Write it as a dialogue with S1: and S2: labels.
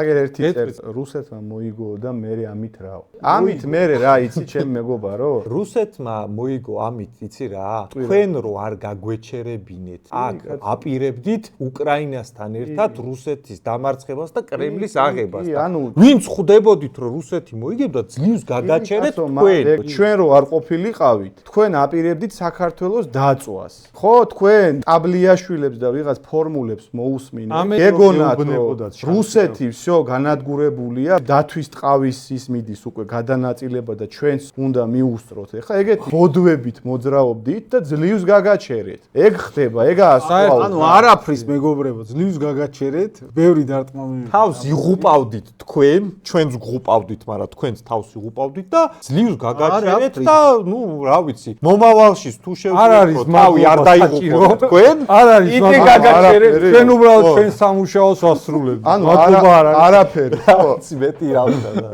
S1: აგერ ერთი წერს რუსეთმა მოიგო და მე ამით რა. ამით მე რა იცი ჩემ მეგობარო?
S2: რუსეთმა მოიგო ამით იცი რა? თქვენ რო არ გაგვეჩერებინეთ, აქ აპირებდით უკრაინასთან ერთად რუსეთის დამარცხებას და კრემლის აღებას. ვინც ხვდებოდით რომ რუსეთი მოიგებდა, ძლივს გაგაჩერეთ თქვენ.
S1: ჩვენ რო არ ყოფილიყავით, თქვენ აპირებდით საქართველოს დაწვას. ხო, თქვენ ტაბლიაშვილებს და ვიღაც ფორმულებს მოусმინეთ. ეგონათ რუსეთი всё განადგურებულია, დათვის ტყავის ის მიდის უკვე გადანაწილება და ჩვენს უნდა მიუსწროთ. ეხლა ეგეთი ბოდვებით მოძრაობდით და ძლივს გაგაჩერეთ. ეგ ხდება, ეგაა
S3: საერთოდ ანუ არაფრის მეგობრებო, ძლივს გაგაჩერეთ, ბევრი დარტყმა მიიღეთ.
S2: თავს იღუპავდით თქვენ, ჩვენს გღუპავდით, მაგრამ თქვენს თავს იღუპავდით და ძლივს გაგაჩერეთ და ნუ რა ვიცი, მომავალში თუ შევძლებთ თავი არ დაიღუპოთ თქვენ, იტი გაგაჩერეთ,
S3: ჩვენ უბრალოდ ჩვენ სამუშაოს ვასრულებთ.
S1: ანუ არაფერი, ხო,
S2: მეტი რა ვთქვა.